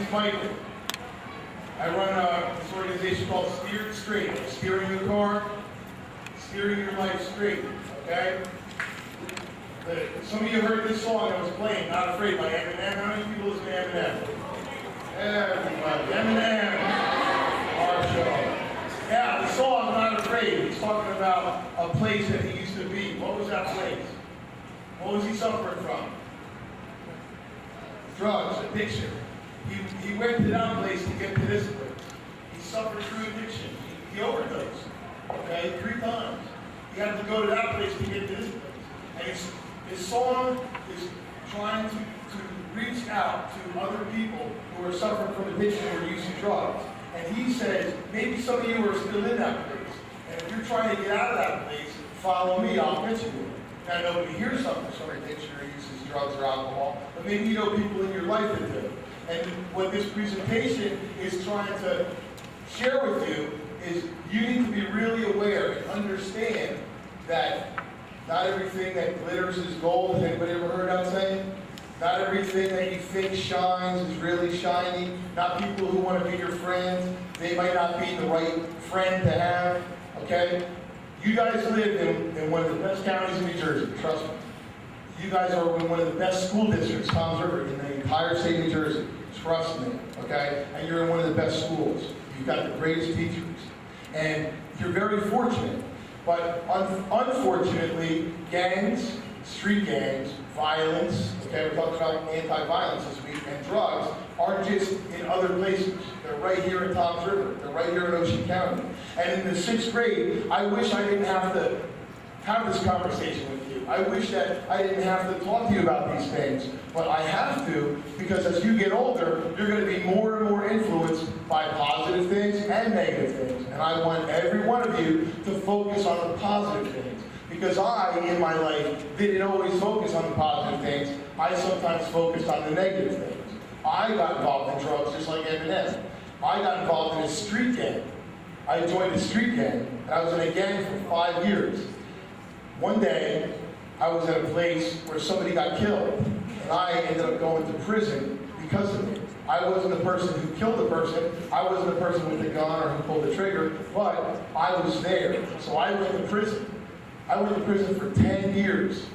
name's Michael. I run this organization called Steer It Straight. Steering your car, steering your life straight, okay? Some of you heard this song I was playing, Not Afraid by Eminem. How many people listen to Eminem? Everybody. Eminem. Our show. Yeah, the song Not Afraid. He's talking about a place that he used to be. What was that place? What was he suffering from? Drugs, addiction. He went to that place to get to this place. He suffered through addiction. He overdosed. Okay, 3 times. He had to go to that place to get to this place. And his song is trying to reach out to other people who are suffering from addiction or using drugs. And he says, maybe some of you are still in that place. And if you're trying to get out of that place, follow me, I'll get you there. Now, nobody here suffers from addiction or uses drugs or alcohol, but maybe you know people in your life that do. And what this presentation is trying to share with you is you need to be really aware and understand that not everything that glitters is gold. Has anybody ever heard that saying? Not everything that you think shines is really shiny. Not people who want to be your friends. They might not be the right friend to have, okay? You guys live in one of the best counties in New Jersey, trust me. You guys are in one of the best school districts, Toms River, in the entire state of New Jersey. Trust me, okay? And you're in one of the best schools. You've got the greatest teachers. And you're very fortunate. But unfortunately, gangs, street gangs, violence, okay, we're talking about anti-violence this week, and drugs are just in other places. They're right here in Toms River. They're right here in Ocean County. And in the 6th grade, I wish I didn't have to have this conversation with you. I wish that I didn't have to talk to you about these things. But I have to, because as you get older, you're going to be more and more influenced by positive things and negative things. And I want every one of you to focus on the positive things. Because I, in my life, didn't always focus on the positive things. I sometimes focused on the negative things. I got involved in drugs just like Eminem. I got involved in a street gang. I joined a street gang, and I was in a gang for 5 years. One day, I was at a place where somebody got killed, and I ended up going to prison because of it. I wasn't the person who killed the person. I wasn't the person with the gun or who pulled the trigger, but I was there. So I went to prison. I went to prison for 10 years.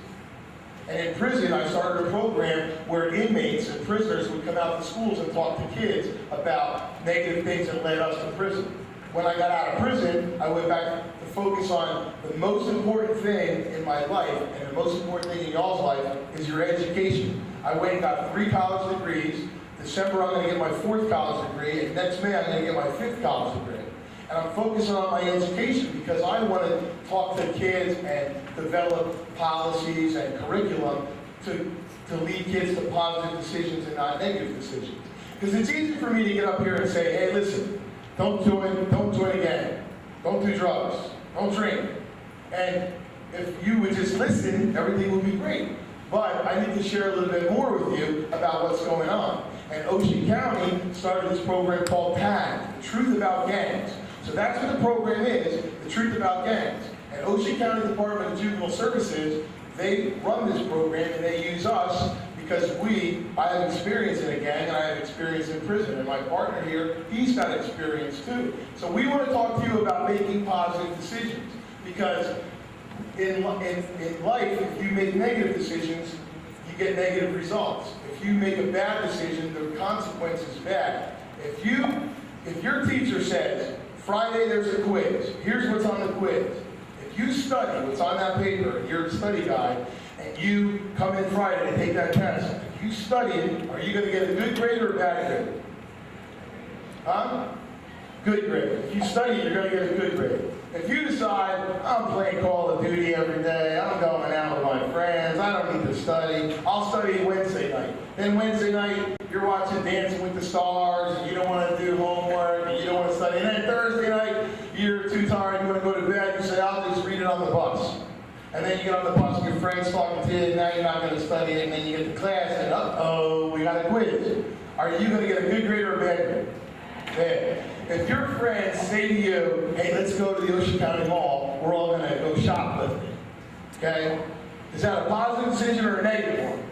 And in prison, I started a program where inmates and prisoners would come out to schools and talk to kids about negative things that led us to prison. When I got out of prison, I went back to focus on the most important thing in my life, and the most important thing in y'all's life is your education. I went and got 3 college degrees. December, I'm going to get my 4th college degree, and next May, I'm going to get my 5th college degree. And I'm focusing on my education because I want to talk to kids and develop policies and curriculum to lead kids to positive decisions and not negative decisions. Because it's easy for me to get up here and say, hey, listen, don't join a gang, don't do drugs, don't drink. And if you would just listen, everything would be great. But I need to share a little bit more with you about what's going on. And Ocean County started this program called TAG, The Truth About Gangs. So that's what the program is, The Truth About Gangs. And Ocean County Department of Juvenile Services, they run this program and they use us because I have experience in a gang and I have experience in prison. And my partner here, he's got experience too. So we want to talk to you about making positive decisions. Because in life, if you make negative decisions, you get negative results. If you make a bad decision, the consequence is bad. If your teacher says, Friday there's a quiz, here's what's on the quiz. If you study what's on that paper, your study guide, and you come in Friday and take that test, if you study it, are you going to get a good grade or a bad grade? Huh? Good grade. If you study it, you're going to get a good grade. If you decide, I'm playing Call of Duty every day, I'm going out with my friends, I don't need to study, I'll study Wednesday night. Then Wednesday night, you're watching Dancing with the Stars, and you don't want to do homework, and you don't want to study. And then Thursday night, you're too tired, you want to go to bed, you say, I'll just read it on the bus. And then you get on the bus, and your friend's talking to you, and now you're not going to study it, and then you get to class, and uh-oh, we got a quiz. Are you going to get a good grade or a bad grade? Bad. If your friends say to you, hey, let's go to the Ocean County Mall, we're all going to go shoplifting, okay? Is that a positive decision or a negative one?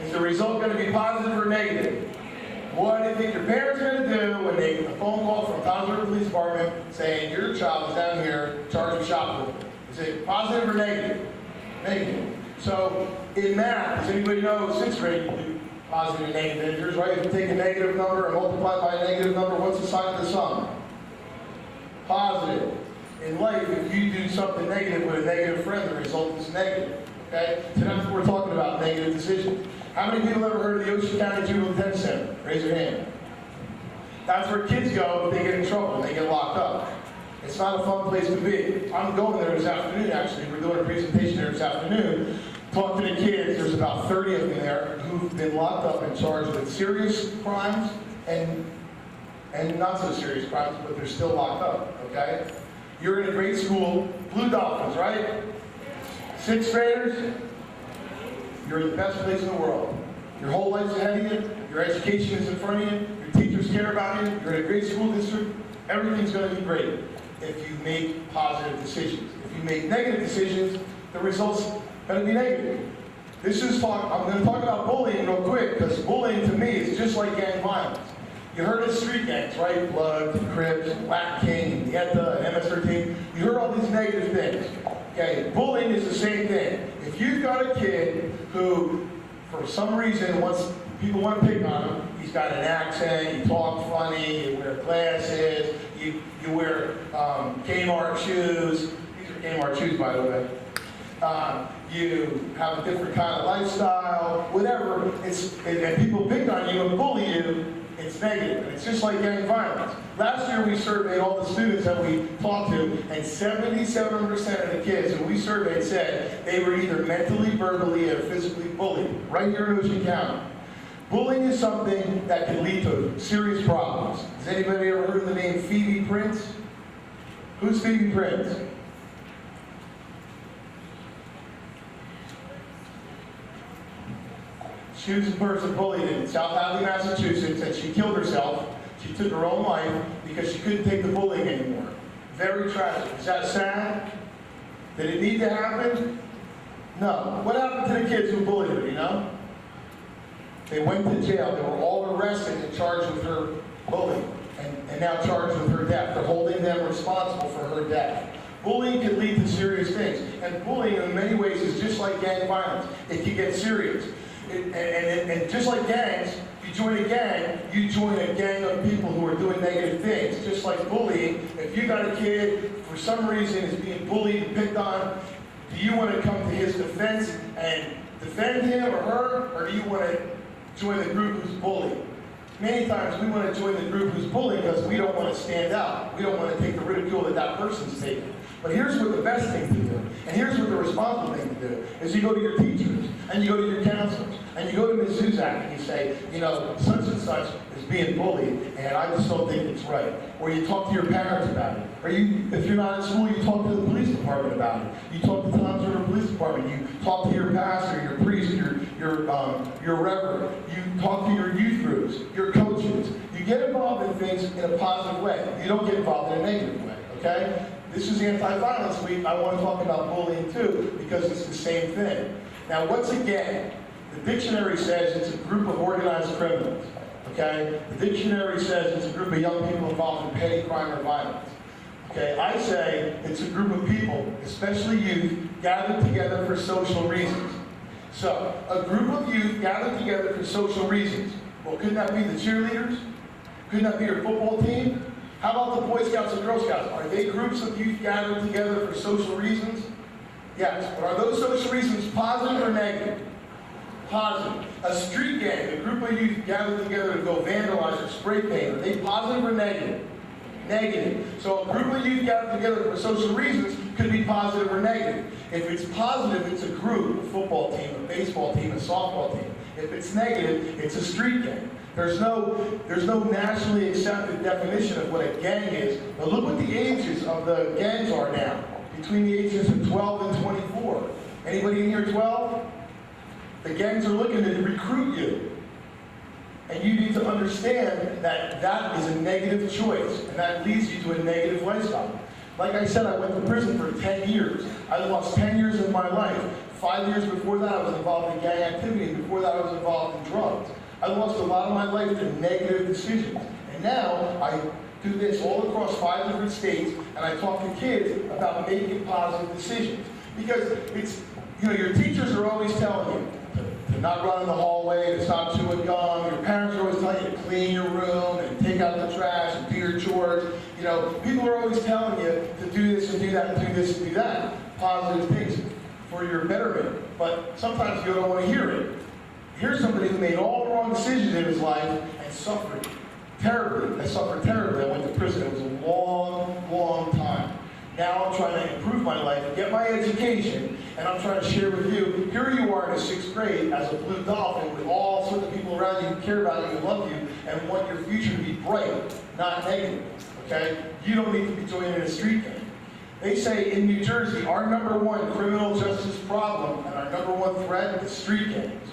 Is the result going to be positive or negative? What do you think your parents are going to do when they get a phone call from Townsville Police Department saying your child is down here charged with shoplifting? Is it positive or negative? Negative. So in math, does anybody know 6th grade you do positive and negative integers, right? If you take a negative number and multiply it by a negative number, what's the sign of the sum? Positive. In life, if you do something negative with a negative friend, the result is negative. Okay? So that's what we're talking about, negative decisions. How many people ever heard of the Ocean County Juvenile Detention Center? Raise your hand. That's where kids go if they get in trouble, they get locked up. It's not a fun place to be. I'm going there this afternoon, actually. We're doing a presentation there this afternoon. Talk to the kids. There's about 30 of them there who've been locked up and charged with serious crimes and not so serious crimes, but they're still locked up, okay? You're in a great school, Blue Dolphins, right? 6th graders, you're in the best place in the world. Your whole life's ahead of you, your education is in front of you, your teachers care about you, you're in a great school district, everything's going to be great if you make positive decisions. If you make negative decisions, the results are going to be negative. I'm going to talk about bullying real quick, because bullying to me is just like gang violence. You heard of street gangs, right? Blood, Crips, Black King, Yetta, and MS-13. You heard all these negative things. Okay, bullying is the same thing. If you've got a kid who, for some reason, once people want to pick on him, he's got an accent, you talk funny, you wear glasses, you wear Kmart shoes. These are Kmart shoes, by the way. You have a different kind of lifestyle, whatever, and people pick on you and bully you, it's negative. And it's just like gang violence. Last year we surveyed all the students that we talked to, and 77% of the kids who we surveyed said they were either mentally, verbally, or physically bullied, right here in Ocean County. Bullying is something that can lead to serious problems. Has anybody ever heard of the name Phoebe Prince? Who's Phoebe Prince? She was a person bullied in South Hadley, Massachusetts, and she killed herself. She took her own life because she couldn't take the bullying anymore. Very tragic. Is that sad? Did it need to happen? No. What happened to the kids who bullied her, you know? They went to jail. They were all arrested and charged with her bullying, and now charged with her death. They're holding them responsible for her death. Bullying can lead to serious things. And bullying, in many ways, is just like gang violence. It can get serious. And just like gangs, if you join a gang, you join a gang of people who are doing negative things. Just like bullying, if you got a kid, for some reason, is being bullied and picked on, do you want to come to his defense and defend him or her, or do you want to join the group who's bullied? Many times we want to join the group who's bullied because we don't want to stand out. We don't want to take the ridicule that that person's taking. But here's what the best thing to do, and here's what the responsible thing to do, is you go to your teachers, and you go to your counselors, and you go to Ms. Zuzak, and you say, you know, such and such is being bullied, and I just don't think it's right. Or you talk to your parents about it. Or you, if you're not in school, you talk to the police department about it. You talk to the Townsville Police Department. You talk to your pastor, your priest, your reverend. You talk to your youth groups, your coaches. You get involved in things in a positive way. You don't get involved in a negative way, okay? This is Anti-Violence Week. I want to talk about bullying too, because it's the same thing. Now, what's a gang? The dictionary says it's a group of organized criminals, okay? The dictionary says it's a group of young people involved in petty crime or violence. Okay, I say it's a group of people, especially youth, gathered together for social reasons. So, a group of youth gathered together for social reasons. Well, couldn't that be the cheerleaders? Couldn't that be your football team? How about the Boy Scouts and Girl Scouts? Are they groups of youth gathered together for social reasons? Yes, but are those social reasons positive or negative? Positive. A street gang, a group of youth gathered together to go vandalize or spray paint, are they positive or negative? Negative. So a group of youth gathered together for social reasons could be positive or negative. If it's positive, it's a group, a football team, a baseball team, a softball team. If it's negative, it's a street gang. There's no nationally accepted definition of what a gang is. But look what the ages of the gangs are now, between the ages of 12 and 24. Anybody in here 12? The gangs are looking to recruit you. And you need to understand that that is a negative choice, and that leads you to a negative lifestyle. Like I said, I went to prison for 10 years. I lost 10 years of my life. 5 years before that, I was involved in gang activity. Before that, I was involved in drugs. I lost a lot of my life to negative decisions. And now I do this all across 5 different states, and I talk to kids about making positive decisions. Because it's, your teachers are always telling you to not run in the hallway, to stop chewing gum. Your parents are always telling you to clean your room and take out the trash and do your chores. People are always telling you to do this and do that and do this and do that. Positive things for your betterment. But sometimes you don't want to hear it. Here's somebody who made all the wrong decisions in his life and suffered terribly. I suffered terribly. I went to prison. It was a long, long time. Now I'm trying to improve my life, get my education, and I'm trying to share with you. Here you are in the 6th grade as a blue dolphin with all sorts of people around you who care about you and love you and want your future to be bright, not negative. Okay? You don't need to be joining a street gang. They say in New Jersey, our #1 criminal justice problem and our #1 threat is street gangs.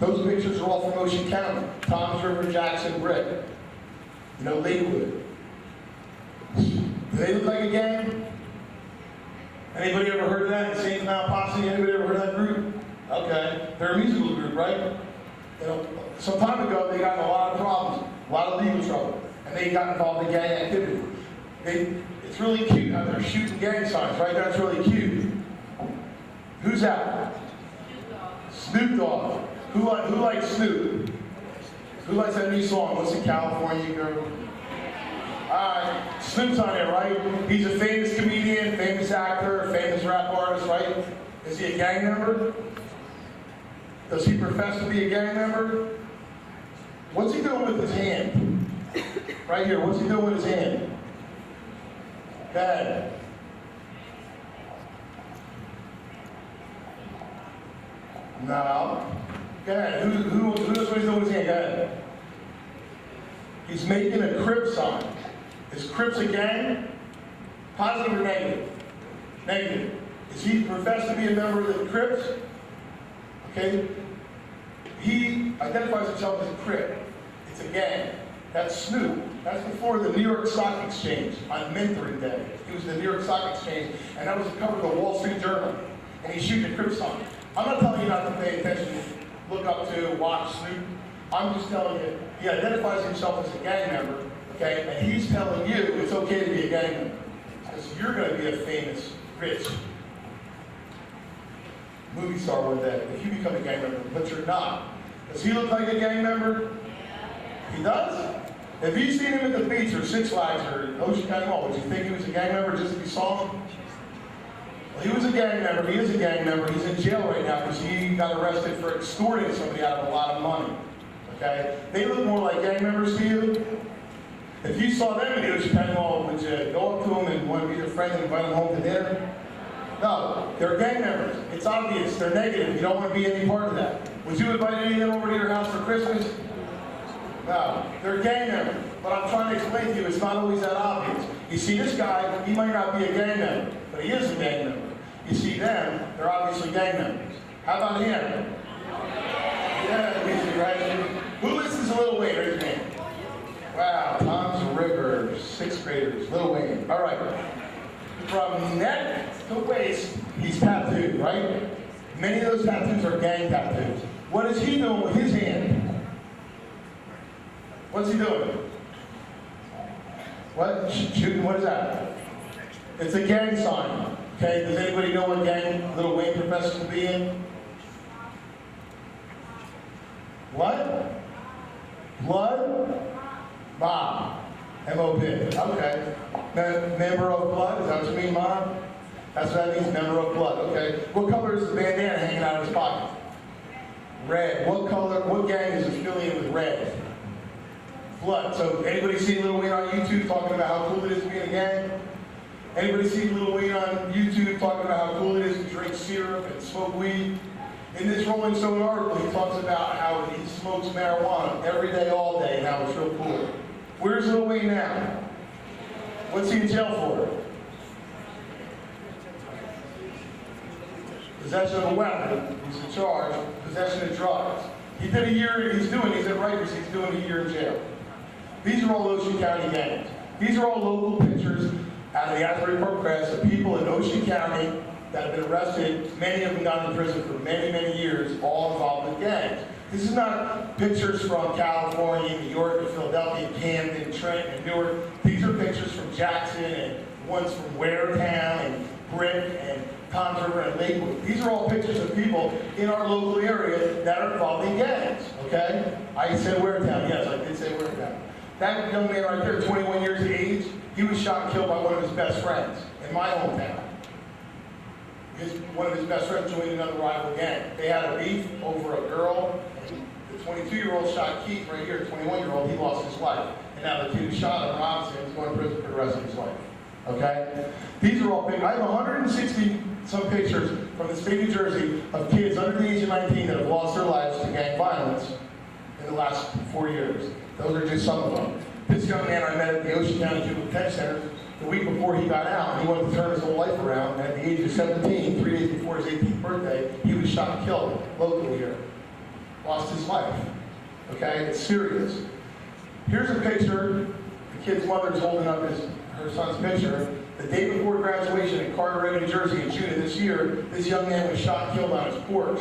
Those pictures are all from Ocean County. Toms River, Jackson, Brick. Lakewood. Do they look like a gang? Anybody ever heard of that? St. Cloud Posse? Anybody ever heard of that group? Okay. They're a musical group, right? Some time ago, they got in a lot of problems, a lot of legal trouble, and they got involved in gang activity. It's really cute how they're shooting gang signs, right? That's really cute. Who's that? Snoop Dogg. Who likes Snoop? Who likes that new song? What's it, California Girl? Alright, Snoop's on there, right? He's a famous comedian, famous actor, famous rap artist, right? Is he a gang member? Does he profess to be a gang member? What's he doing with his hand? Right here, what's he doing with his hand? Go ahead. No. Go ahead. Who knows what he's doing with his hand? Go ahead. He's making a Crip sign. Is Crips a gang? Positive or negative? Negative. Is he professed to be a member of the Crips? Okay. He identifies himself as a Crip. It's a gang. That's Snoop. That's before the New York Stock Exchange on mentoring day. He was the New York Stock Exchange, and that was the cover of the Wall Street Journal. And he's shooting a Crip sign. I'm not telling you not to pay attention, look up to, watch Snoop. I'm just telling you, he identifies himself as a gang member, okay? And he's telling you it's okay to be a gang member. Because you're going to be a famous, rich movie star one day if you become a gang member, but you're not. Does he look like a gang member? He does? If you seen him at the beach or Six Flags or Ocean County Mall, would you think he was a gang member just if you saw him? Well, he was a gang member. He is a gang member. He's in jail right now because he got arrested for extorting somebody out of a lot of money. Okay? They look more like gang members to you. If you saw them in the Ocean County Mall, would you go up to them and want to be their friend and invite them home to dinner? No, they're gang members. It's obvious. They're negative. You don't want to be any part of that. Would you invite any of them over to your house for Christmas? No, they're gang members. But I'm trying to explain to you, it's not always that obvious. You see, this guy, he might not be a gang member, but he is a gang member. You see them, they're obviously gang members. How about him? Yeah, easy, right? Who listens to Lil Wayne? Raise your hand. Wow, Tom's River, 6th graders, Lil Wayne. All right. From neck to waist, he's tattooed, right? Many of those tattoos are gang tattoos. What is he doing with his hand? What's he doing? What? Shooting, what is that? It's a gang sign. Okay, does anybody know what gang Lil Wayne professes to be in? What? Blood? Mob. M-O-B. Okay. Member of blood? Is that what you mean, Mom? That's what that means, member of blood. Okay. What color is the bandana hanging out of his pocket? Red. What color, what gang is affiliated with red? Blood. So anybody see Lil Wayne on YouTube talking about how cool it is to be in a gang? Anybody see Lil Wayne on YouTube talking about how cool it is to drink syrup and smoke weed? In this Rolling Stone article, he talks about how he smokes marijuana every day, all day, and how it's real cool. Where's Lil Wayne now? What's he in jail for? Possession of a weapon. He's in charge. Possession of drugs. He did a year, he's at Rikers, he's doing a year in jail. These are all Ocean County gangs. These are all local pictures out of the Asbury Park Press of people in Ocean County that have been arrested. Many of them gone to prison for many, many years, all involved with gangs. This is not pictures from California, New York, or Philadelphia, Camden, Trenton, and Newark. These are pictures from Jackson and ones from Waretown and Brick and Toms River and Lakewood. These are all pictures of people in our local area that are involved in gangs, okay? I said Waretown, yes, I did say Waretown. That young man right there, 21 years of age, he was shot and killed by one of his best friends in my hometown. One of his best friends joined another rival gang. They had a beef over a girl. The 22-year-old shot Keith right here, 21-year-old, he lost his life. And now the kid who shot him, Robinson, is going to prison for the rest of his life. Okay? These are all big. I have 160 some pictures from the state of New Jersey of kids under the age of 19 that have lost their lives to gang violence in the last 4 years. Those are just some of them. This young man I met at the Ocean County Juvenile Detention Center the week before he got out, he wanted to turn his whole life around. And at the age of 17, 3 days before his 18th birthday, he was shot and killed locally here. Lost his life. Okay? It's serious. Here's a picture. The kid's mother's holding up her son's picture. The day before graduation in Carteret, New Jersey, in June of this year, this young man was shot and killed on his porch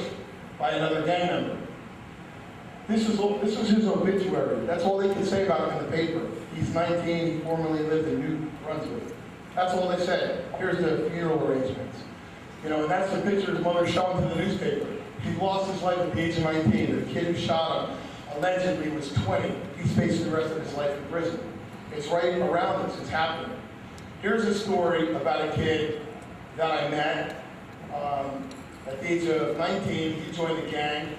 by another gang member. This was his obituary. That's all they could say about him in the paper. He's 19, he formerly lived in New Brunswick. That's all they said. Here's the funeral arrangements. You know, and that's the picture his mother showing to the newspaper. He lost his life at the age of 19. The kid who shot him allegedly was 20. He's facing the rest of his life in prison. It's right around us. It's happening. Here's a story about a kid that I met. At the age of 19, he joined the gang.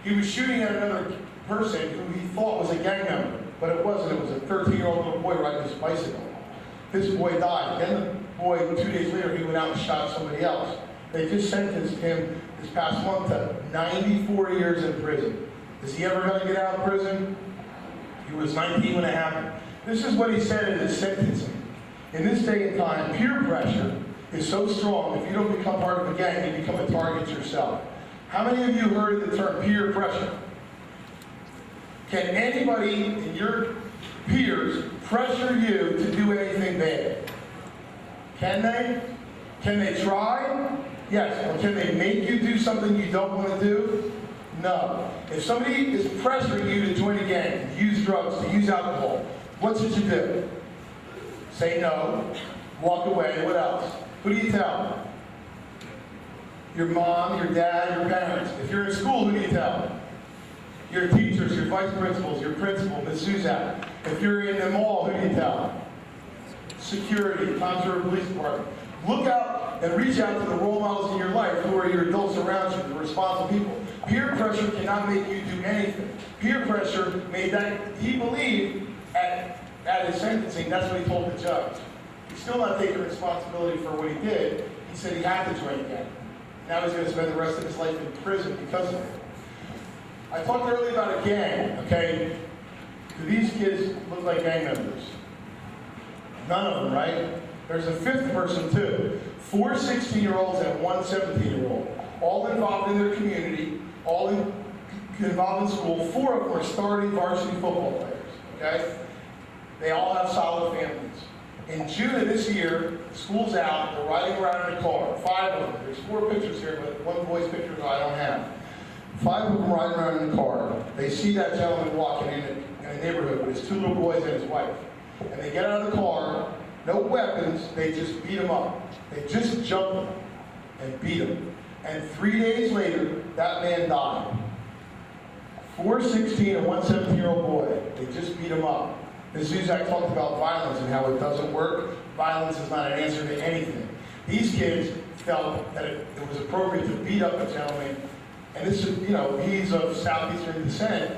He was shooting at another person who he thought was a gang member, but it wasn't. It was a 13-year-old little boy riding his bicycle. This boy died. Then the boy, 2 days later, he went out and shot somebody else. They just sentenced him this past month to 94 years in prison. Is he ever going to get out of prison? He was 19 when it happened. This is what he said in his sentencing. In this day and time, peer pressure is so strong, if you don't become part of a gang, you become a target yourself. How many of you heard of the term peer pressure? Can anybody in your peers pressure you to do anything bad? Can they? Can they try? Yes. Or can they make you do something you don't want to do? No. If somebody is pressuring you to join a gang, to use drugs, to use alcohol, what should you do? Say no, walk away. What else? Who do you tell? Your mom, your dad, your parents. If you're in school, who do you tell? Your teachers, your vice principals, your principal, Ms. Suzak. If you're in the mall, who do you tell? Security, Toms River Police Department. Look out and reach out to the role models in your life who are your adults around you, the responsible people. Peer pressure cannot make you do anything. Peer pressure made that, he believed at his sentencing, that's what he told the judge. He's still not taking responsibility for what he did. He said he had to join again. Now he's going to spend the rest of his life in prison because of it. I talked earlier about a gang, okay? Do these kids look like gang members? None of them, right? There's a fifth person, too. 4 16-year-olds and 1 17-year-old. All involved in their community, all involved in school. 4 of them are starting varsity football players, okay? They all have solid families. In June of this year, school's out, they're riding around in a car. 5 of them. There's 4 pictures here, but one boy's picture I don't have. 5 of them riding around in the car. They see that gentleman walking in a neighborhood with his 2 little boys and his wife. And they get out of the car, no weapons, they just beat him up. They just jump him and beat him. And 3 days later, that man died. 4 16 and 1 17-year-old boy, they just beat him up. Ms. Zuzak talked about violence and how it doesn't work. Violence is not an answer to anything. These kids felt that it was appropriate to beat up a gentleman. And this is, you know, he's of Southeastern descent.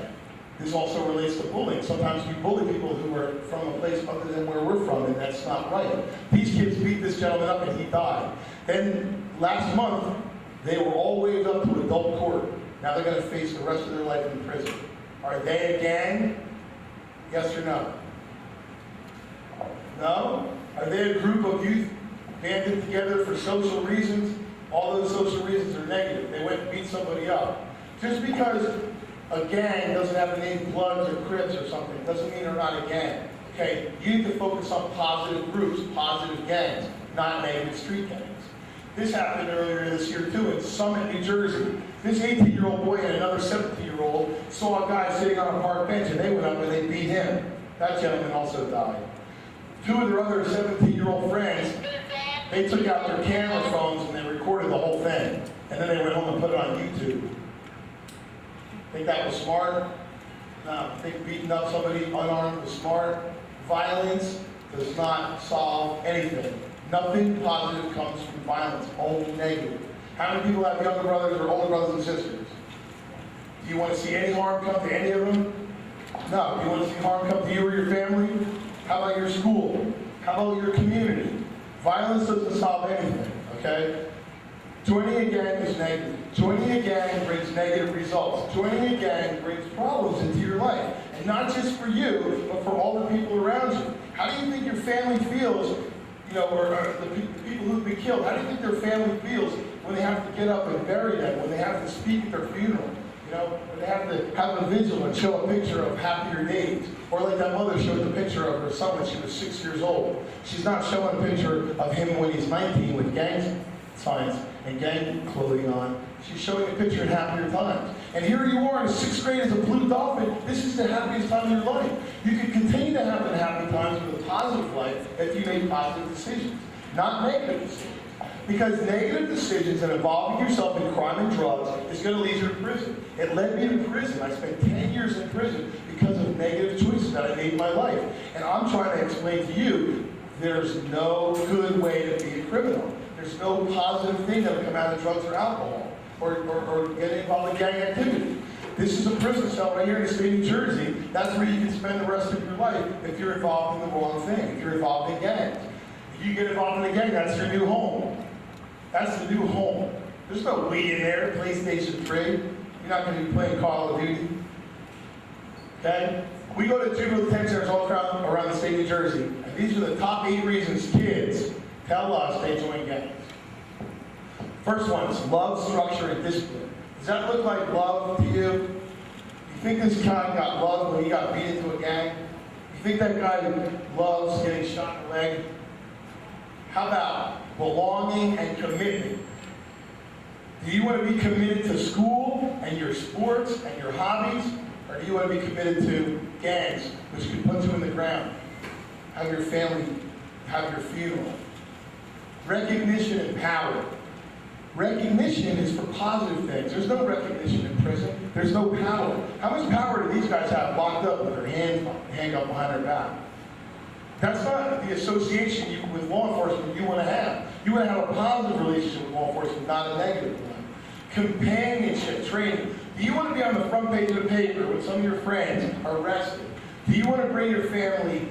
This also relates to bullying. Sometimes we bully people who are from a place other than where we're from, and that's not right. These kids beat this gentleman up and he died. Then last month, they were all waived up to adult court. Now they're going to face the rest of their life in prison. Are they a gang? Yes or no? No? Are they a group of youth banded together for social reasons? All those social reasons are negative. They went and beat somebody up. Just because a gang doesn't have the name Bloods or Crips or something doesn't mean they're not a gang. Okay? You need to focus on positive groups, positive gangs, not negative street gangs. This happened earlier this year too in Summit, New Jersey. This 18-year-old boy and another 17-year-old saw a guy sitting on a park bench, and they went up and they beat him. That gentleman also died. Two of their other 17-year-old friends, they took out their camera phones and they recorded the whole thing. And then they went home and put it on YouTube. Think that was smart? No. Think beating up somebody unarmed was smart? Violence does not solve anything. Nothing positive comes from violence, only negative. How many people have younger brothers or older brothers and sisters? Do you want to see any harm come to any of them? No. Do you want to see harm come to you or your family? How about your school? How about your community? Violence doesn't solve anything, okay? Joining a gang is negative. Joining a gang brings negative results. Joining a gang brings problems into your life. And not just for you, but for all the people around you. How do you think your family feels, or the people who've been killed, how do you think their family feels when they have to get up and bury them, when they have to speak at their funeral? When they have to have a vigil and show a picture of happier days. Or like that mother showed the picture of her son when she was 6 years old. She's not showing a picture of him when he's 19 with gang signs and gang clothing on. She's showing a picture of happier times. And here you are in 6th grade as a blue dolphin. This is the happiest time of your life. You can continue to have the happy times with a positive life if you make positive decisions, not negative decisions. Because negative decisions and involving yourself in crime and drugs is going to lead you to prison. It led me to prison. I spent 10 years in prison because of negative choices that I made in my life. And I'm trying to explain to you, there's no good way to be a criminal. There's no positive thing that will come out of drugs or alcohol or get involved in gang activity. This is a prison cell right here in the state of New Jersey. That's where you can spend the rest of your life if you're involved in the wrong thing, if you're involved in gangs. If you get involved in a gang, that's your new home. That's the new home. There's no weed in there, PlayStation 3. You're not going to be playing Call of Duty. Okay? We go to juvenile detention centers all around the state of New Jersey, and these are the top 8 reasons kids tell us they join gangs. First one is love, structure, and discipline. Does that look like love to you? You think this guy got love when he got beat into a gang? You think that guy loves getting shot in the leg? How about belonging and commitment? Do you want to be committed to school and your sports and your hobbies? Or do you want to be committed to gangs, which can put you in the ground? Have your family have your funeral. Recognition and power. Recognition is for positive things. There's no recognition in prison. There's no power. How much power do these guys have locked up with their hand up behind their back? That's not the association with law enforcement you want to have. You want to have a positive relationship with law enforcement, not a negative one. Companionship, training. Do you want to be on the front page of the paper when some of your friends are arrested? Do you want to bring your family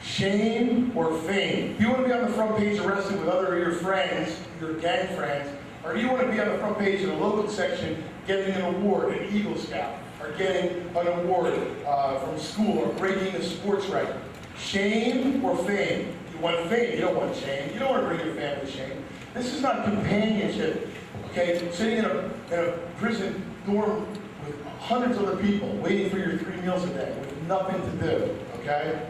shame or fame? Do you want to be on the front page arrested with other of your friends, your gang friends? Or do you want to be on the front page in a local section getting an award, an Eagle Scout, or getting an award from school, or breaking a sports record? Shame or fame? You want fame, you don't want shame. You don't want to bring your family shame. This is not companionship. Okay, sitting in a prison dorm with hundreds of other people waiting for your 3 meals a day with nothing to do. Okay?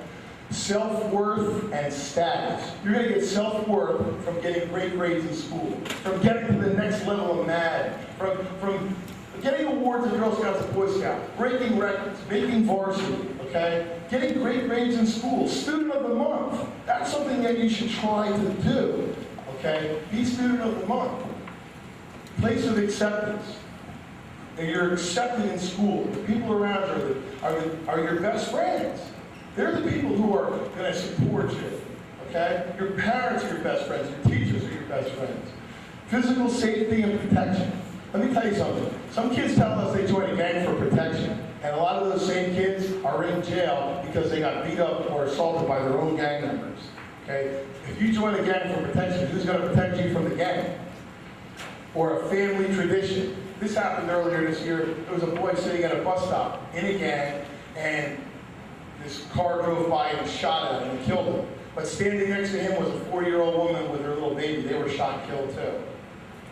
Self-worth and status. You're going to get self-worth from getting great grades in school, from getting to the next level of MAD, from getting awards in Girl Scouts and Boy Scouts, breaking records, making varsity, okay? Getting great grades in school, student of the month. That's something that you should try to do, okay? Be student of the month. Place of acceptance. And you're accepted in school. The people around you are your best friends. They're the people who are going to support you, okay? Your parents are your best friends. Your teachers are your best friends. Physical safety and protection. Let me tell you something. Some kids tell us they joined a gang for protection, and a lot of those same kids are in jail because they got beat up or assaulted by their own gang members, okay? If you join a gang for protection, who's going to protect you from the gang? Or a family tradition. This happened earlier this year. There was a boy sitting at a bus stop in a gang, and this car drove by and shot at him and killed him. But standing next to him was a 4-year-old woman with her little baby. They were shot and killed too.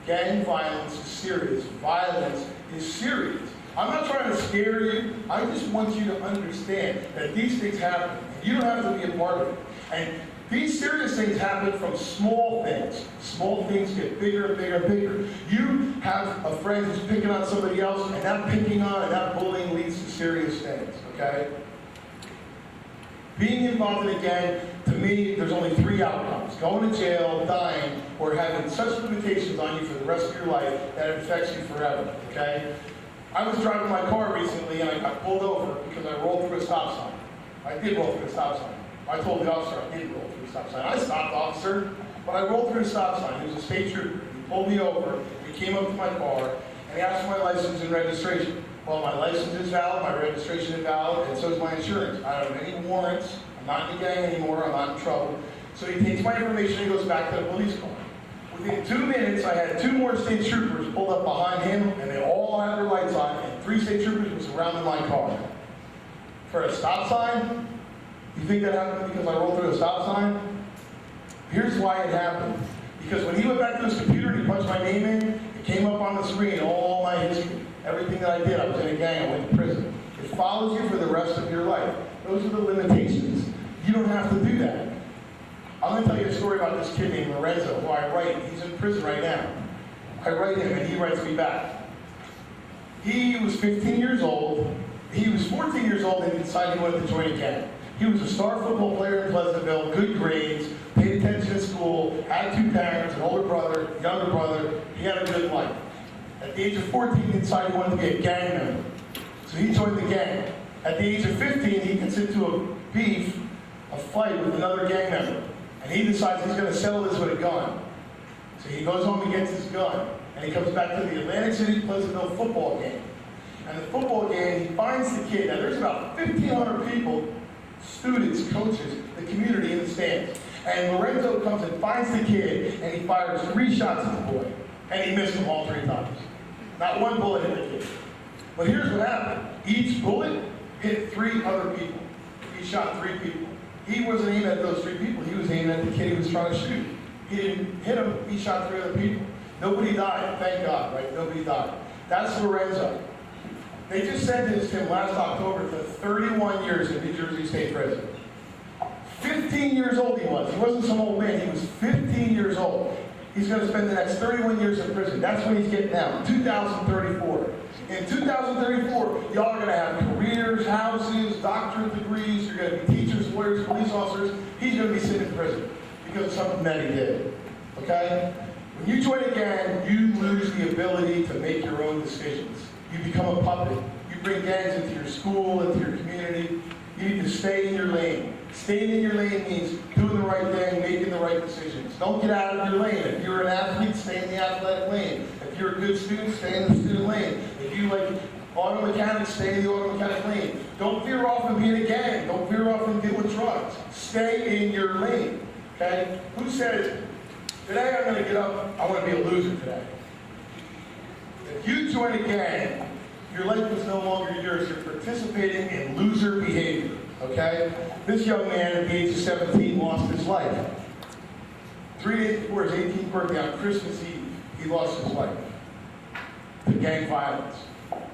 Gang violence is serious. Violence is serious. I'm not trying to scare you. I just want you to understand that these things happen. You don't have to be a part of it. And these serious things happen from small things. Small things get bigger and bigger and bigger. You have a friend who's picking on somebody else, and that picking on and that bullying leads to serious things, okay? Being involved in a gang, to me, there's only three outcomes: going to jail, dying, or having such limitations on you for the rest of your life that it affects you forever, okay? I was driving my car recently and I got pulled over because I rolled through a stop sign. I did roll through a stop sign. I told the officer I did roll through a stop sign. I stopped, officer, but I rolled through a stop sign. He was a state trooper. He pulled me over, he came up to my car, and he asked for my license and registration. Well, my license is valid, my registration is valid, and so is my insurance. I don't have any warrants. I'm not in the gang anymore. I'm not in trouble. So he takes my information and goes back to the police car. Within 2 minutes, I had 2 more state troopers pulled up behind him, and they all had their lights on, and 3 state troopers were surrounding my car. For a stop sign? You think that happened because I rolled through a stop sign? Here's why it happened. Because when he went back to his computer and he punched my name in, it came up on the screen, all my history. Everything that I did. I was in a gang, I went to prison. It follows you for the rest of your life. Those are the limitations. You don't have to do that. I'm going to tell you a story about this kid named Lorenzo, who I write. He's in prison right now. I write him, and he writes me back. He was 15 years old. He was 14 years old, and he decided he wanted to join a gang. He was a star football player in Pleasantville, good grades, paid attention in school, had 2 parents, an older brother, younger brother. He had a good life. At the age of 14, he decided he wanted to be a gang member. So he joined the gang. At the age of 15, he gets into a fight with another gang member. And he decides he's going to settle this with a gun. So he goes home and gets his gun. And he comes back to the Atlantic City Pleasantville football game. And the football game, he finds the kid. Now there's about 1,500 people, students, coaches, the community in the stands. And Lorenzo comes and finds the kid, and he fires 3 shots at the boy. And he missed them all 3 times. Not one bullet hit the kid. But here's what happened. Each bullet hit 3 other people. He shot 3 people. He wasn't aiming at those 3 people. He was aiming at the kid he was trying to shoot. He didn't hit him. He shot 3 other people. Nobody died. Thank God, right? Nobody died. That's Lorenzo. They just sentenced him last October to 31 years in New Jersey State Prison. 15 years old he was. He wasn't some old man. He was 15 years old. He's going to spend the next 31 years in prison. That's when he's getting out. 2034. In 2034, y'all are going to have careers, houses, doctorate degrees. You're going to be teachers, lawyers, police officers. He's going to be sitting in prison because of something that he did. Okay? When you join a gang, you lose the ability to make your own decisions. You become a puppet. You bring gangs into your school, into your community. You need to stay in your lane. Staying in your lane means doing the right thing, making the right decisions. Don't get out of your lane. If you're an athlete, stay in the athletic lane. If you're a good student, stay in the student lane. If you like auto mechanics, stay in the auto mechanic lane. Don't veer off and be in a gang. Don't veer off and deal with drugs. Stay in your lane. Okay? Who says, today I'm going to get up, I want to be a loser today? If you join a gang, your life is no longer yours. You're participating in loser behavior. Okay? This young man at the age of 17 lost his life. 3 days before his 18th birthday, on Christmas Eve, he lost his life to gang violence.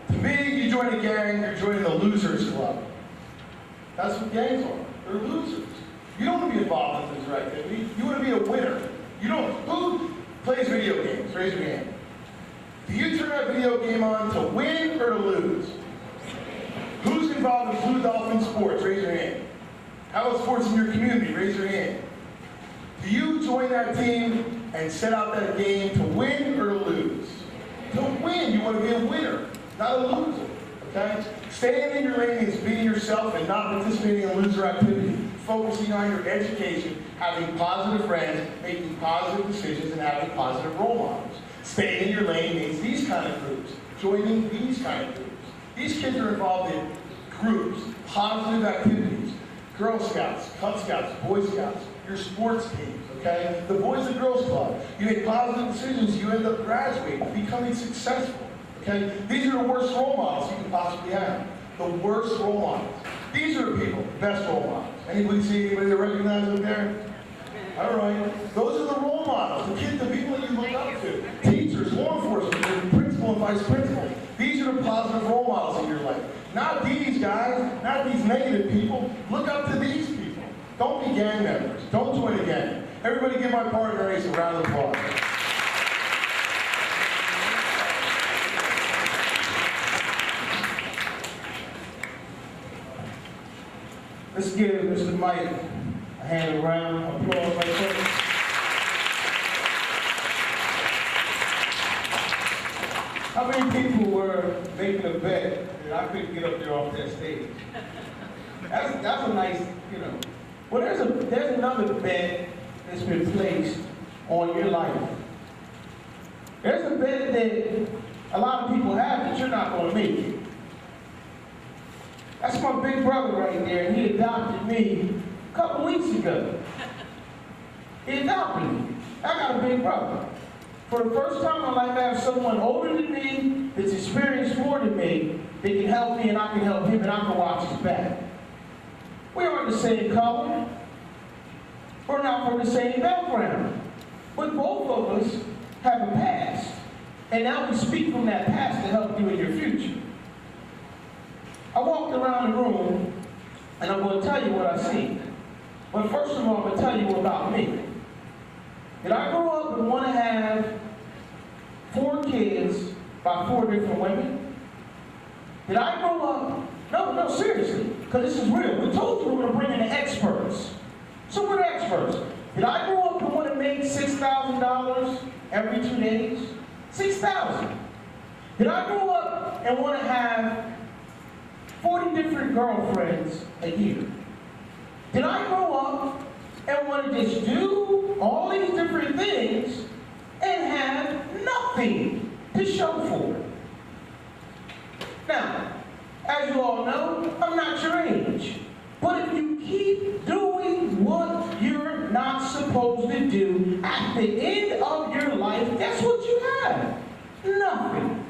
To me, you join a gang, you're joining the losers club. That's what gangs are. They're losers. You don't want to be involved in this activity. You want to be a winner. You don't. Who plays video games? Raise your hand. Do you turn that video game on to win or to lose? Who's involved in Blue Dolphin sports? Raise your hand. How about sports in your community? Raise your hand. Do you join that team and set out that game to win or to lose? To win. You want to be a winner, not a loser. Okay? Staying in your lane means being yourself and not participating in loser activity. Focusing on your education, having positive friends, making positive decisions, and having positive role models. Staying in your lane means these kind of groups. Joining these kind of groups. These kids are involved in groups, positive activities, Girl Scouts, Cub Scouts, Boy Scouts, your sports teams, okay? The Boys and Girls Club. You make positive decisions, you end up graduating, becoming successful, okay? These are the worst role models you can possibly have. The worst role models. These are the people, the best role models. Anybody see anybody that recognize them there? All right. Those are the role models, the kids, the people that you look up to. Teachers, law enforcement, your principal and vice principal. These are the positive role models in your life. Not these guys, not these negative people. Look up to these people. Don't be gang members. Don't join a gang. Everybody give my partner Ace a round of applause. Let's give Mr. Mike a hand around of applause right there. How many people were making a bet that I couldn't get up there off that stage? That's a nice, you know. Well, there's another bet that's been placed on your life. There's a bet that a lot of people have that you're not going to make it. That's my big brother right there, and he adopted me a couple weeks ago. He adopted me. I got a big brother. For the first time in my life, I have someone older than me that's experienced more than me that can help me, and I can help him, and I can watch his back. We aren't the same color. We're not from the same background. But both of us have a past. And now we speak from that past to help you in your future. I walked around the room, and I'm going to tell you what I see. But first of all, I'm going to tell you about me. Did I grow up and want to have 4 kids by 4 different women? Did I grow up? No, seriously, because this is real. We told you we were going to bring in the experts. So we're the experts. Did I grow up and want to make $6,000 every 2 days? $6,000. Did I grow up and want to have 40 different girlfriends a year? Did I grow up and want to just do all these different things and have nothing to show for it? Now, as you all know, I'm not your age. But if you keep doing what you're not supposed to do, at the end of your life, guess what you have? Nothing.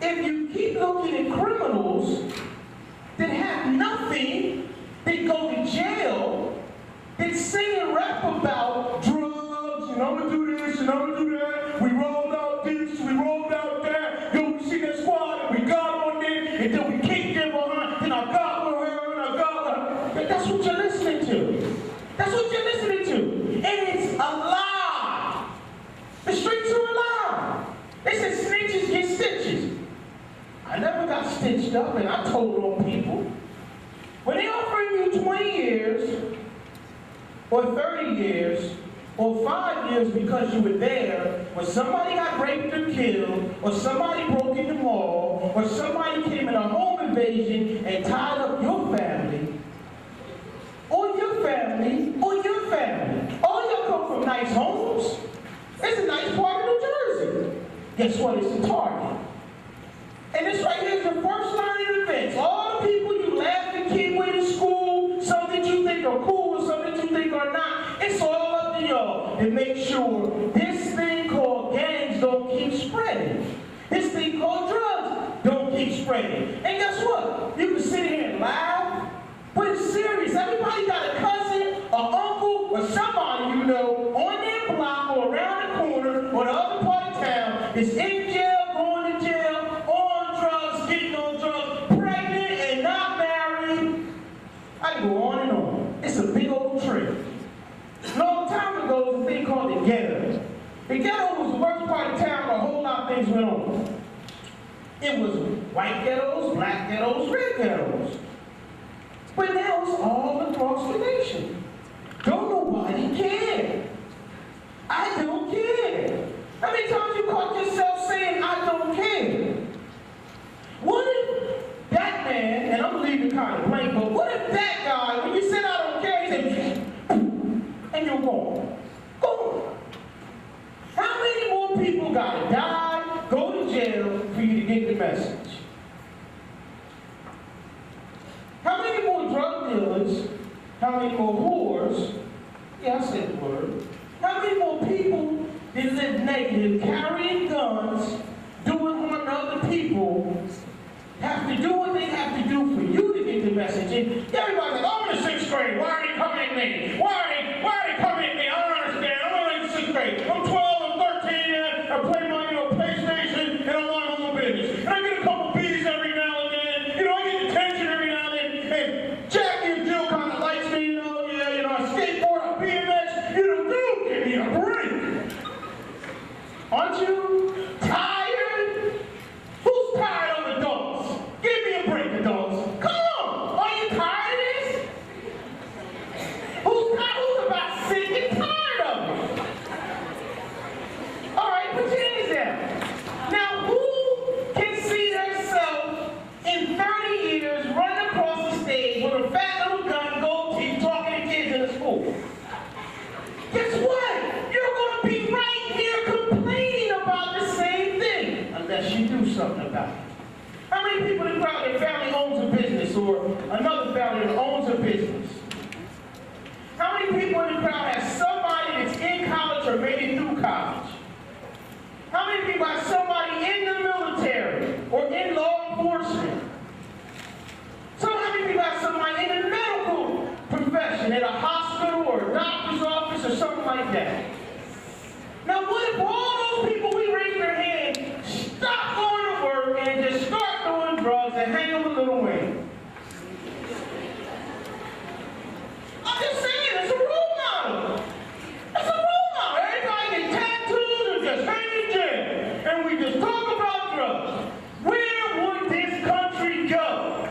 If you keep looking at criminals that have nothing, that go to jail, that sing and rap about drugs, and I'm gonna do this, and I'm gonna do that, we rolled out this, we rolled out that, yo, we see that squad, and we got on there, and then we kicked them behind, and I got with her, and I got with her. That's what you're listening to. That's what you're listening to. And it's a lie. The streets are a lie. They said snitches get stitches. I never got stitched up, and I told on people. When they offering you 20 years, or 30 years, or 5 years because you were there, when somebody got raped or killed, or somebody broke in the mall, or somebody came in a home invasion and tied up your family, or your family, or your family. All y'all come from nice homes. It's a nice part of New Jersey. Guess what? It's a target. And this right here is the first line of defense. All the people you laugh and kid with in school, some that you think are cool and some that you think are not, it's all up to y'all to make sure this thing called gangs don't keep spreading. This thing called drugs don't keep spreading. And guess what? You can sit here and laugh, but it's serious. Everybody got a cousin, an uncle, or somebody you know on their block or around the corner or the other part of town is in jail, going to jail, on drugs, getting on drugs, pregnant and not married. I can go on and on. It's a big old tree. A long time ago, there was a thing called the ghetto. The ghetto was the worst part of town where a whole lot of things went on. It was white ghettos, black ghettos, red ghettos. But now it's all across the nation. Don't nobody care. I don't care. How many times you caught yourself saying, I don't care? What if that man, and I'm gonna leave it kind of blank, but what if that guy, when you said I don't care, he said, and you're gone. Gone. How many more people gotta die, go to jail for you to get the message? How many more drug dealers, how many more whores, yeah, I said the word, how many more people that live negative, carrying guns, doing harm to other people, have to do what they have to do for you to get the message? And everybody's like, I'm in the 6th grade, why are they coming at me? Why are they coming at me? I don't understand, I'm only in the 6th grade. I'm 12, I'm 13, and I play my PlayStation, and I'm on my own business. And I get a couple beats every now and then, I get detention every now and then, and Jackie and Jill kind of doctor's office or something like that. Now what if all those people we raised their hand stop going to work and just start doing drugs and hang them a little wing? I'm just saying, it's a role model. It's a role model. Everybody gets tattoos and just hang in jail. And we just talk about drugs. Where would this country go?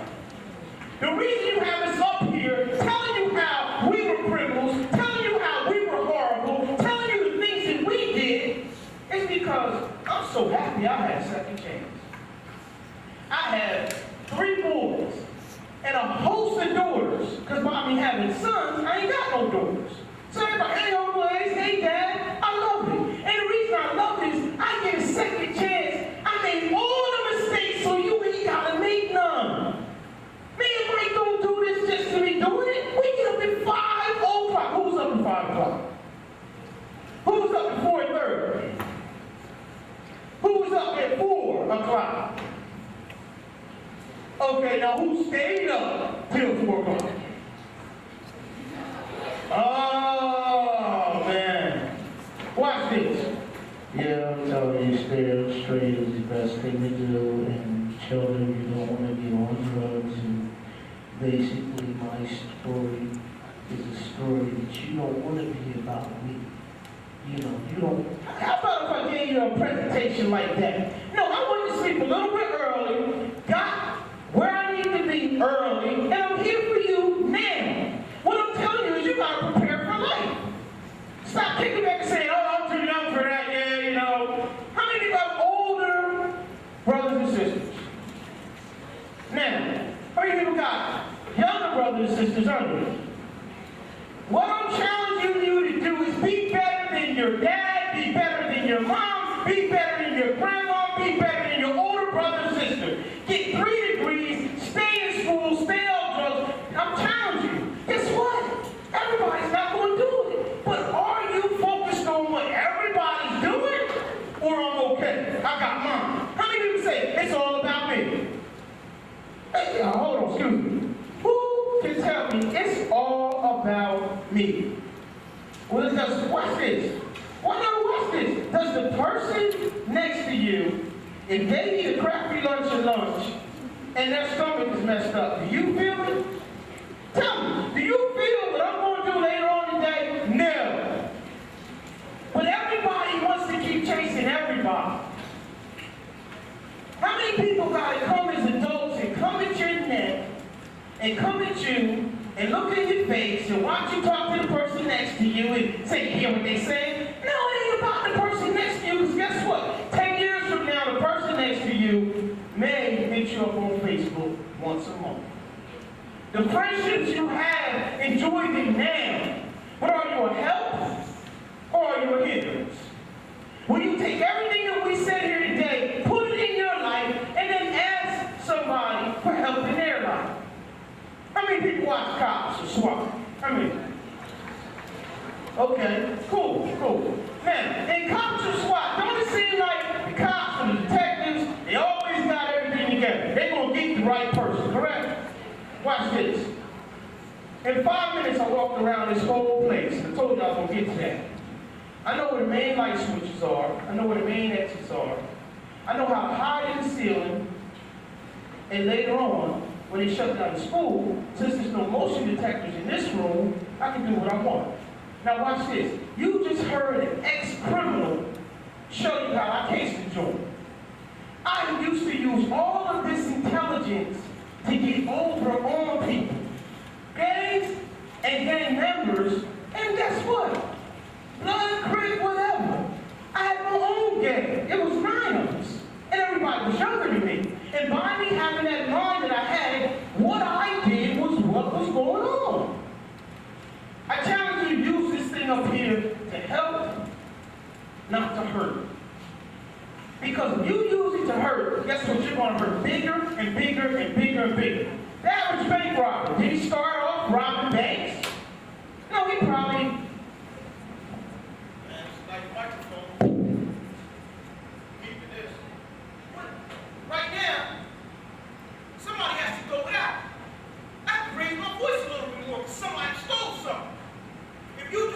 The reason you have us up here telling you how we were criminals, telling you how we were horrible, telling you the things that we did, is because I'm so happy I had a second chance. I have 3 boys and a host of daughters, because by me having sons, I ain't got no daughters. So everybody, hey, Uncle Ace, hey, Dad, I love it. And the reason I love it is I get a second chance. I made all the mistakes so you ain't got to make none. Me and Mike don't do this just to be doing it. We get up at 5 o'clock. Who's up at 5 o'clock? Who's up at 4:30? Who's up at 4 o'clock? Okay, now who stayed up till 4 o'clock? Oh, man. Watch this. Yeah, I'm telling you, stay up straight is the best thing to do. And children, you don't want to be on drugs. And basically, my story is a story that you don't want to be about me. You know, you don't. How about if I gave you a presentation like that? No, I wanted to sleep a little bit early, got where I need to be early, and I'm here for you now. What I'm telling you is you got to prepare for life. Stop kicking back and saying, oh, I'm too young for that, yeah, you know. How many of you have older brothers and sisters? Now, how many people got younger brothers and sisters under you? What I'm challenging you to do is be better than your dad, be better than your mom, be better than your grandma, be better than your older brother and sister. Get 3 degrees, stay in school, stay off drugs. I'm challenging you. Guess what? Everybody's not going to do it. But are you focused on what everybody's doing? Or I'm okay, I got mine. How many people say, it's all about me? Hey, hold on, excuse me. Who can tell me it's all about me? Well, watch this. Well, no, watch this. Does the person next to you, if they eat a crappy lunch at lunch, and their stomach is messed up, do you feel it? Tell me, do you feel what I'm going to do later on today? No. But everybody wants to keep chasing everybody. How many people got to come as adults and come at your neck and come at you and look in your face and watch you talk to the person next to you and say, you hear what they say? No, it ain't about the person next to you, because guess what? 10 years from now, the person next to you may hit you up on Facebook once a month. The friendships you have, enjoy them now. But are you a help or are you a hindrance? Will you take everything that we said here today, put it in your life, and then ask somebody for help in their life? How many people watch cops or SWAT? How many? Okay, cool. Now, in cops or SWAT, don't it seem like the cops and the detectives, they always got everything together? They're going to get the right person, correct? Watch this. In 5 minutes, I walked around this whole place. I told you I was going to get to that. I know where the main light switches are. I know where the main exits are. I know how to hide in the ceiling. And later on, when they shut down the school, since there's no motion detectors in this room, I can do what I want. Now watch this. You just heard an ex-criminal show you how I cased the joint. I used to use all of this intelligence to get over on people. Gangs and gang members, and guess what? Blood, Crick, whatever. I had my own gang. It was 9 of us. And everybody was younger than me. And by me having that mind that I had, what I did was what was going on. I challenge you to use this thing up here to help, not to hurt. Because if you use it to hurt, guess what? You're going to hurt bigger and bigger and bigger and bigger. The average bank robber, did he start off robbing banks? No, he probably... Right now, somebody has to go without. I have to raise my voice a little bit more because somebody stole something. If you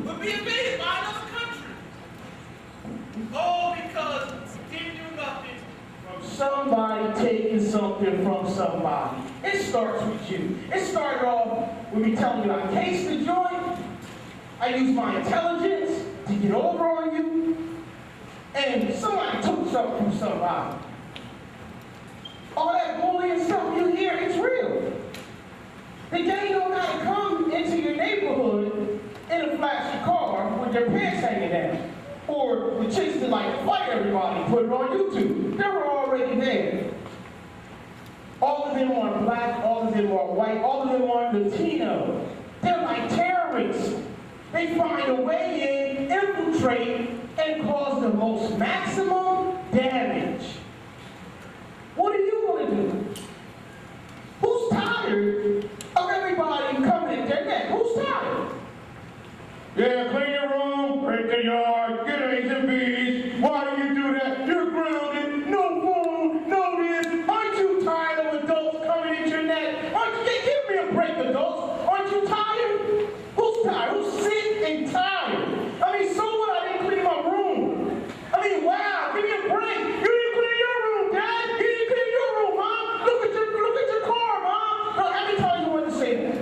would be invaded by another country. All because we didn't do nothing from somebody taking something from somebody. It starts with you. It started off with me telling you I cased the joint. I used my intelligence to get over on you. And somebody took something from somebody. All that bullying stuff you hear, it's real. The gang don't have to come into your neighborhood in a flashy car with their pants hanging down. Or the chicks that like to fight everybody, put it on YouTube. They were already there. All of them are black, all of them are white, all of them are Latino. They're like terrorists. They find a way in, infiltrate, and cause the most maximum damage. What are you going to do? Who's tired of everybody coming at their neck? Who's tired? Yeah, clean your room, break the yard, get A's and B's. Why do you do that? You're grounded, no phone, no this. Aren't you tired of adults coming at your neck? Give me a break, adults. Aren't you tired? Who's tired? Who's sick and tired? I mean, so what? I didn't clean my room. I mean, wow, give me a break. You didn't clean your room, Dad. You didn't clean your room, Mom. Look at your car, Mom. No, how many times you want to say that?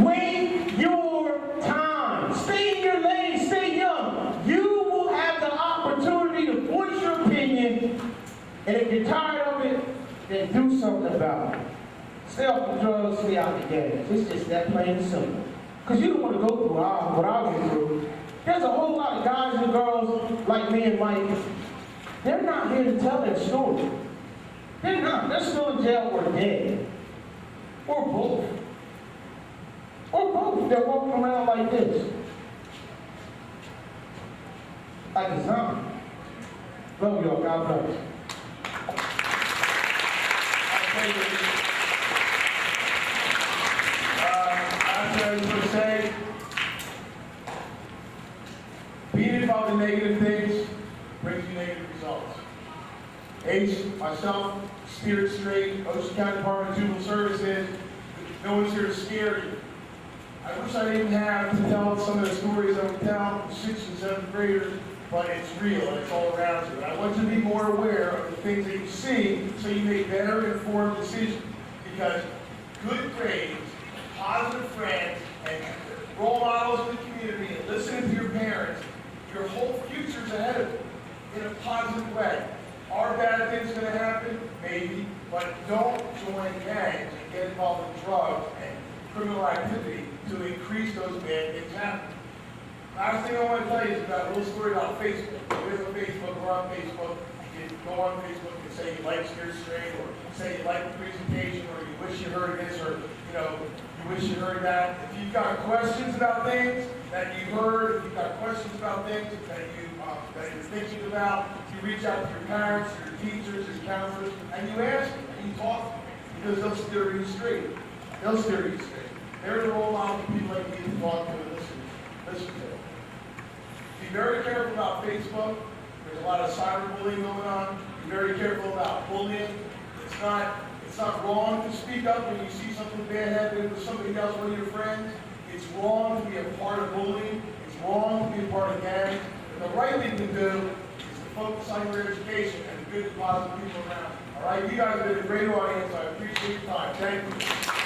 Wait your time. Stay in your lane. Stay young. You will have the opportunity to voice your opinion. And if you're tired of it, then do something about it. Stay off the drugs, stay out the games. It's just that plain and simple. Because you don't want to go through what I went through. There's a whole lot of guys and girls like me and Mike. They're not here to tell their story. They're not. They're still in jail or dead. Or both. Or both. They're walking around like this. Like a zombie. Love y'all. God bless. I was going to say, being involved in negative things brings you negative results. Ace, myself, Spirit Straight, Ocean County Department of Juvenile Services, no one's here to scare you. I wish I didn't have to tell some of the stories I would tell 6th and 7th graders, but it's real and it's all around you. And I want you to be more aware of the things that you see so you make better informed decisions. Because good grades, positive friends, and role models in the community, and listening to your parents, your whole future's ahead of you in a positive way. Are bad things going to happen? Maybe. But don't join gangs and get involved in drugs and criminal activity to increase those bad things happening. Last thing I want to tell you is about a little story about Facebook. If you're on Facebook, we're on Facebook. You can go on Facebook and say you like Spirit Straight, or say you like the presentation, or you wish you heard this, or you wish you heard that. If you've got questions about things that you heard, if you've got questions about things that you're thinking about, you reach out to your parents, your teachers, your counselors, and you ask them, and you talk to them, because they'll steer you straight. They'll steer you straight. They're the role model for people like you to talk to and listen to. Be very careful about Facebook. There's a lot of cyberbullying going on. Be very careful about bullying. It's not wrong to speak up when you see something bad happening with somebody else, one of your friends. It's wrong to be a part of bullying. It's wrong to be a part of gangs. And the right thing to do is to focus on your education and good, positive people around. All right, you guys have been a great audience. I appreciate your time. Thank you.